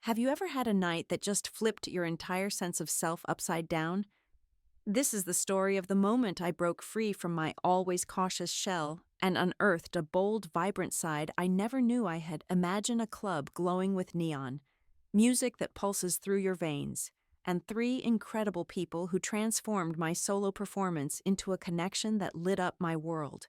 Have you ever had a night that just flipped your entire sense of self upside down? This is the story of the moment I broke free from my always cautious shell and unearthed a bold, vibrant side I never knew I had. Imagine a club glowing with neon, music that pulses through your veins, and three incredible people who transformed my solo performance into a connection that lit up my world.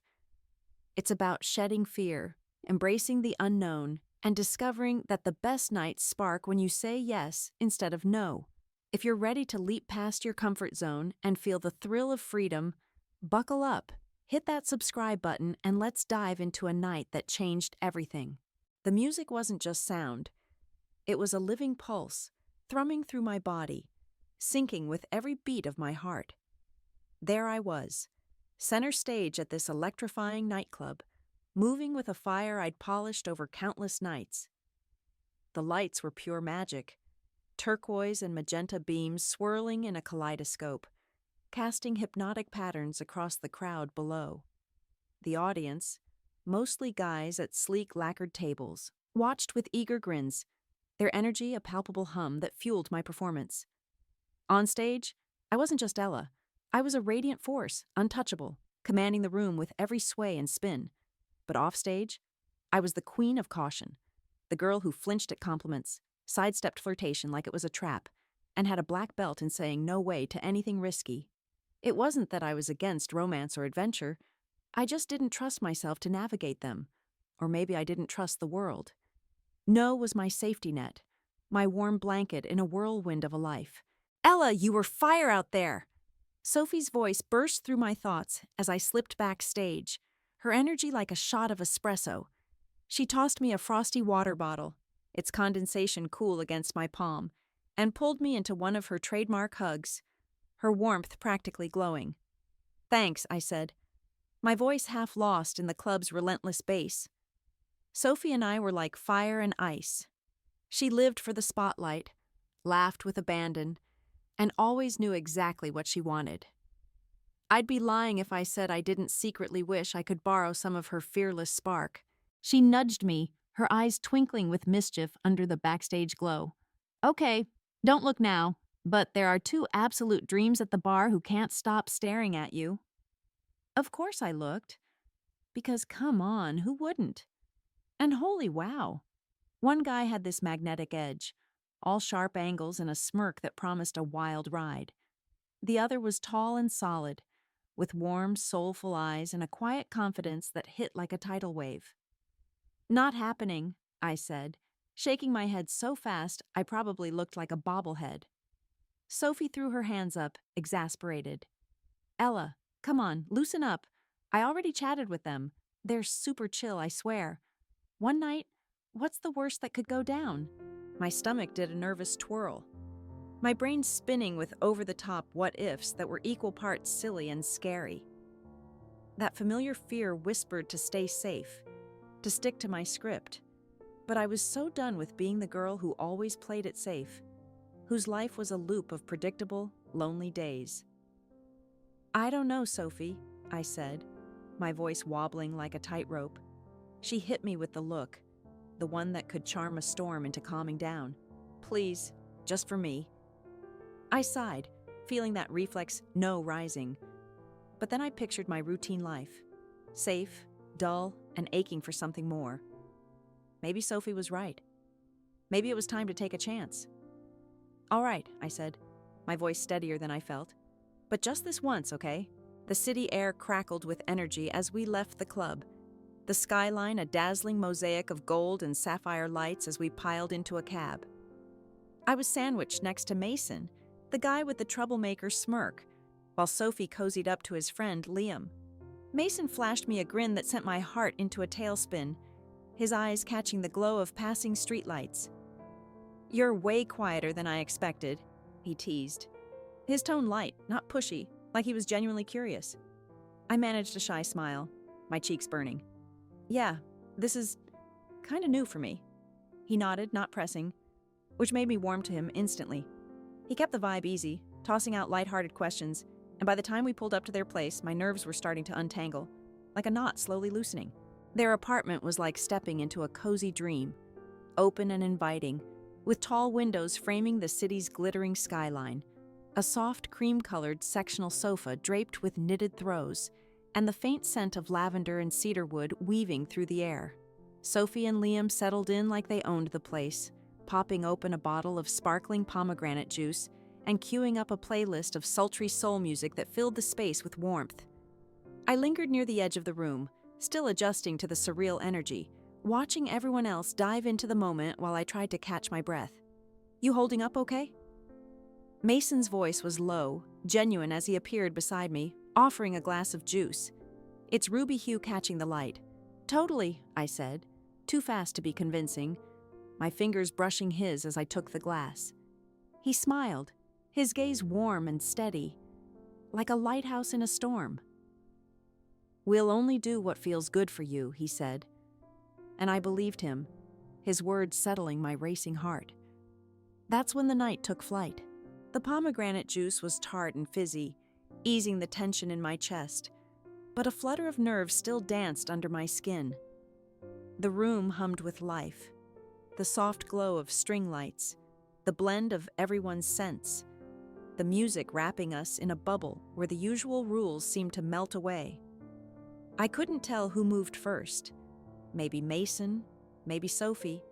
It's about shedding fear, embracing the unknown, and discovering that the best nights spark when you say yes instead of no. If you're ready to leap past your comfort zone and feel the thrill of freedom, buckle up, hit that subscribe button, and let's dive into a night that changed everything. The music wasn't just sound, it was a living pulse, thrumming through my body, syncing with every beat of my heart. There I was, center stage at this electrifying nightclub, moving with a fire I'd polished over countless nights. The lights were pure magic, turquoise and magenta beams swirling in a kaleidoscope, casting hypnotic patterns across the crowd below. The audience, mostly guys at sleek lacquered tables, watched with eager grins, their energy a palpable hum that fueled my performance. On stage, I wasn't just Ella. I was a radiant force, untouchable, commanding the room with every sway and spin. But offstage, I was the queen of caution, the girl who flinched at compliments, sidestepped flirtation like it was a trap, and had a black belt in saying no way to anything risky. It wasn't that I was against romance or adventure, I just didn't trust myself to navigate them. Or maybe I didn't trust the world. No was my safety net, my warm blanket in a whirlwind of a life. Ella, you were fire out there! Sophie's voice burst through my thoughts as I slipped backstage, her energy like a shot of espresso. She tossed me a frosty water bottle, its condensation cool against my palm, and pulled me into one of her trademark hugs, her warmth practically glowing. Thanks, I said, my voice half lost in the club's relentless bass. Sophie and I were like fire and ice. She lived for the spotlight, laughed with abandon, and always knew exactly what she wanted. I'd be lying if I said I didn't secretly wish I could borrow some of her fearless spark. She nudged me, her eyes twinkling with mischief under the backstage glow. Okay, don't look now, but there are two absolute dreams at the bar who can't stop staring at you. Of course I looked. Because come on, who wouldn't? And holy wow! One guy had this magnetic edge, all sharp angles and a smirk that promised a wild ride. The other was tall and solid, with warm, soulful eyes and a quiet confidence that hit like a tidal wave. Not happening, I said, shaking my head so fast I probably looked like a bobblehead. Sophie threw her hands up, exasperated. Ella, come on, loosen up. I already chatted with them. They're super chill, I swear. One night, what's the worst that could go down? My stomach did a nervous twirl, my brain spinning with over-the-top what-ifs that were equal parts silly and scary. That familiar fear whispered to stay safe, to stick to my script. But I was so done with being the girl who always played it safe, whose life was a loop of predictable, lonely days. I don't know, Sophie, I said, my voice wobbling like a tightrope. She hit me with the look, the one that could charm a storm into calming down. Please, just for me. I sighed, feeling that reflex no rising. But then I pictured my routine life, safe, dull, and aching for something more. Maybe Sophie was right. Maybe it was time to take a chance. All right, I said, my voice steadier than I felt. But just this once, okay? The city air crackled with energy as we left the club, the skyline a dazzling mosaic of gold and sapphire lights as we piled into a cab. I was sandwiched next to Mason, the guy with the troublemaker smirk, while Sophie cozied up to his friend Liam. Mason flashed me a grin that sent my heart into a tailspin, his eyes catching the glow of passing streetlights. You're way quieter than I expected, he teased. His tone light, not pushy, like he was genuinely curious. I managed a shy smile, my cheeks burning. Yeah, this is kinda new for me. He nodded, not pressing, which made me warm to him instantly. He kept the vibe easy, tossing out lighthearted questions, and by the time we pulled up to their place, my nerves were starting to untangle, like a knot slowly loosening. Their apartment was like stepping into a cozy dream, open and inviting, with tall windows framing the city's glittering skyline, a soft cream-colored sectional sofa draped with knitted throws, and the faint scent of lavender and cedarwood weaving through the air. Sophie and Liam settled in like they owned the place, popping open a bottle of sparkling pomegranate juice and queuing up a playlist of sultry soul music that filled the space with warmth. I lingered near the edge of the room, still adjusting to the surreal energy, watching everyone else dive into the moment while I tried to catch my breath. "You holding up okay?" Mason's voice was low, genuine as he appeared beside me, offering a glass of juice, its ruby hue catching the light. "Totally," I said, too fast to be convincing, my fingers brushing his as I took the glass. He smiled, his gaze warm and steady, like a lighthouse in a storm. "We'll only do what feels good for you," he said. And I believed him, his words settling my racing heart. That's when the night took flight. The pomegranate juice was tart and fizzy, easing the tension in my chest, but a flutter of nerves still danced under my skin. The room hummed with life, the soft glow of string lights, the blend of everyone's scents, the music wrapping us in a bubble where the usual rules seemed to melt away. I couldn't tell who moved first. Maybe Mason, maybe Sophie.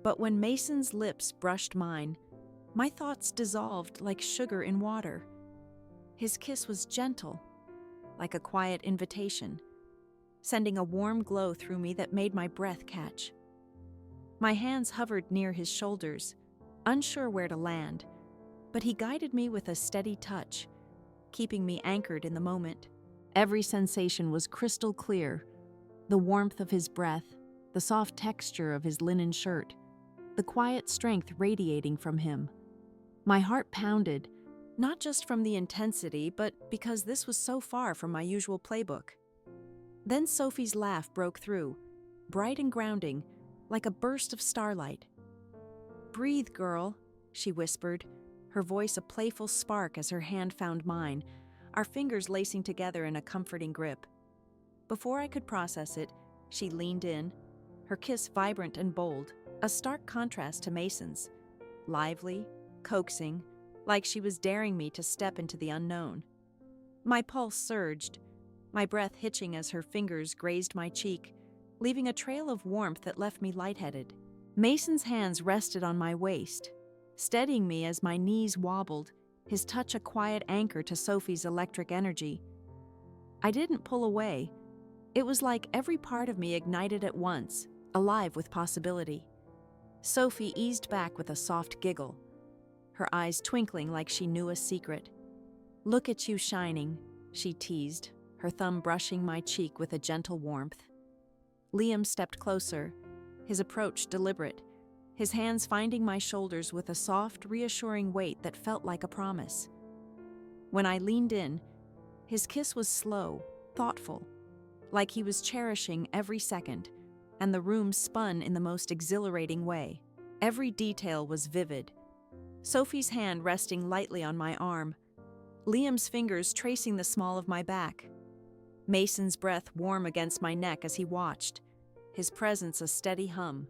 But when Mason's lips brushed mine, my thoughts dissolved like sugar in water. His kiss was gentle, like a quiet invitation, sending a warm glow through me that made my breath catch. My hands hovered near his shoulders, unsure where to land, but he guided me with a steady touch, keeping me anchored in the moment. Every sensation was crystal clear, the warmth of his breath, the soft texture of his linen shirt, the quiet strength radiating from him. My heart pounded, not just from the intensity, but because this was so far from my usual playbook. Then Sophie's laugh broke through, bright and grounding, like a burst of starlight. "Breathe, girl," she whispered, her voice a playful spark as her hand found mine, our fingers lacing together in a comforting grip. Before I could process it, she leaned in, her kiss vibrant and bold, a stark contrast to Mason's, lively, coaxing, like she was daring me to step into the unknown. My pulse surged, my breath hitching as her fingers grazed my cheek, leaving a trail of warmth that left me lightheaded. Mason's hands rested on my waist, steadying me as my knees wobbled, his touch a quiet anchor to Sophie's electric energy. I didn't pull away. It was like every part of me ignited at once, alive with possibility. Sophie eased back with a soft giggle, her eyes twinkling like she knew a secret. "Look at you shining," she teased, her thumb brushing my cheek with a gentle warmth. Liam stepped closer, his approach deliberate, his hands finding my shoulders with a soft, reassuring weight that felt like a promise. When I leaned in, his kiss was slow, thoughtful, like he was cherishing every second, and the room spun in the most exhilarating way. Every detail was vivid. Sophie's hand resting lightly on my arm, Liam's fingers tracing the small of my back, Mason's breath warm against my neck as he watched, his presence a steady hum.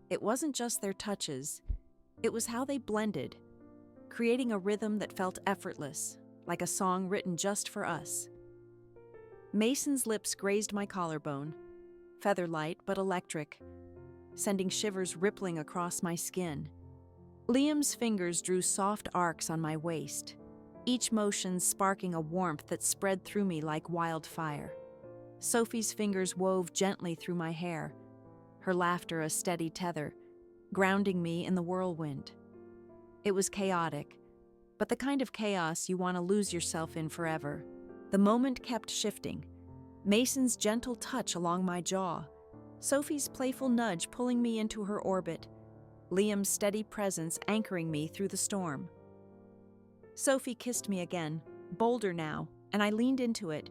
It wasn't just their touches, it was how they blended, creating a rhythm that felt effortless, like a song written just for us. Mason's lips grazed my collarbone, feather-light but electric, sending shivers rippling across my skin. Liam's fingers drew soft arcs on my waist, each motion sparking a warmth that spread through me like wildfire. Sophie's fingers wove gently through my hair, her laughter a steady tether, grounding me in the whirlwind. It was chaotic, but the kind of chaos you want to lose yourself in forever. The moment kept shifting. Mason's gentle touch along my jaw, Sophie's playful nudge pulling me into her orbit, Liam's steady presence anchoring me through the storm. Sophie kissed me again, bolder now, and I leaned into it,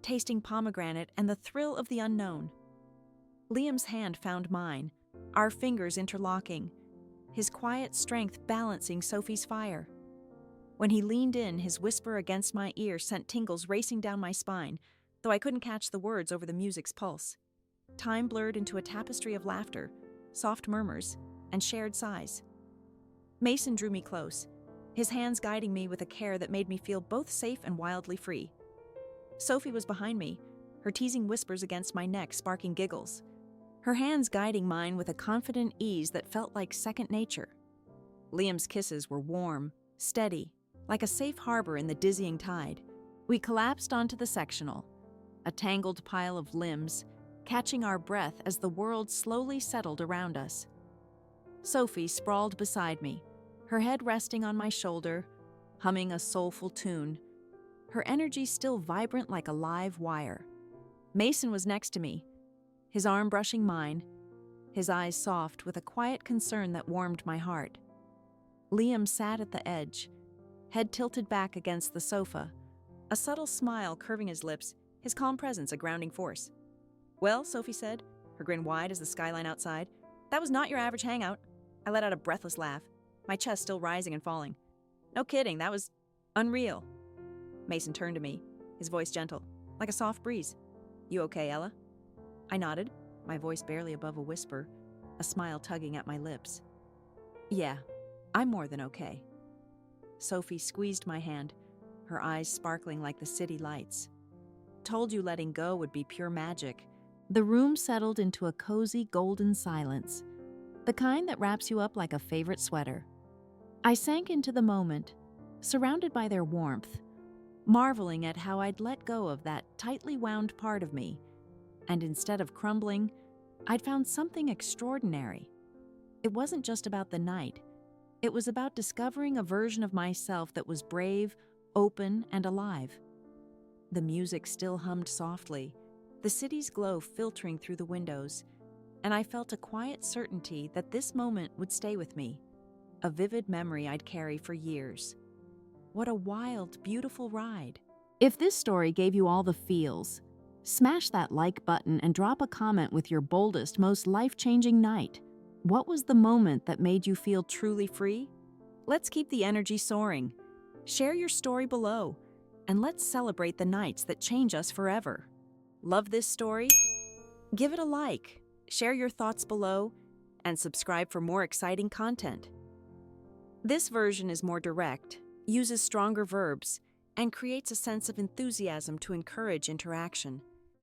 tasting pomegranate and the thrill of the unknown. Liam's hand found mine, our fingers interlocking, his quiet strength balancing Sophie's fire. When he leaned in, his whisper against my ear sent tingles racing down my spine, though I couldn't catch the words over the music's pulse. Time blurred into a tapestry of laughter, soft murmurs, and shared sighs. Mason drew me close, his hands guiding me with a care that made me feel both safe and wildly free. Sophie was behind me, her teasing whispers against my neck sparking giggles, her hands guiding mine with a confident ease that felt like second nature. Liam's kisses were warm, steady, like a safe harbor in the dizzying tide. We collapsed onto the sectional, a tangled pile of limbs, catching our breath as the world slowly settled around us. Sophie sprawled beside me, her head resting on my shoulder, humming a soulful tune, her energy still vibrant like a live wire. Mason was next to me, his arm brushing mine, his eyes soft with a quiet concern that warmed my heart. Liam sat at the edge, head tilted back against the sofa, a subtle smile curving his lips, his calm presence a grounding force. "Well," Sophie said, her grin wide as the skyline outside, "that was not your average hangout." I let out a breathless laugh, my chest still rising and falling. "No kidding, that was unreal." Mason turned to me, his voice gentle, like a soft breeze. "You okay, Ella?" I nodded, my voice barely above a whisper, a smile tugging at my lips. "Yeah, I'm more than okay." Sophie squeezed my hand, her eyes sparkling like the city lights. "Told you letting go would be pure magic." The room settled into a cozy golden silence, the kind that wraps you up like a favorite sweater. I sank into the moment, surrounded by their warmth, marveling at how I'd let go of that tightly wound part of me, and instead of crumbling, I'd found something extraordinary. It wasn't just about the night. It was about discovering a version of myself that was brave, open, and alive. The music still hummed softly, the city's glow filtering through the windows, and I felt a quiet certainty that this moment would stay with me, a vivid memory I'd carry for years. What a wild, beautiful ride. If this story gave you all the feels, smash that like button and drop a comment with your boldest, most life-changing night. What was the moment that made you feel truly free? Let's keep the energy soaring. Share your story below, and let's celebrate the nights that change us forever. Love this story? Give it a like, share your thoughts below, and subscribe for more exciting content. This version is more direct, uses stronger verbs, and creates a sense of enthusiasm to encourage interaction.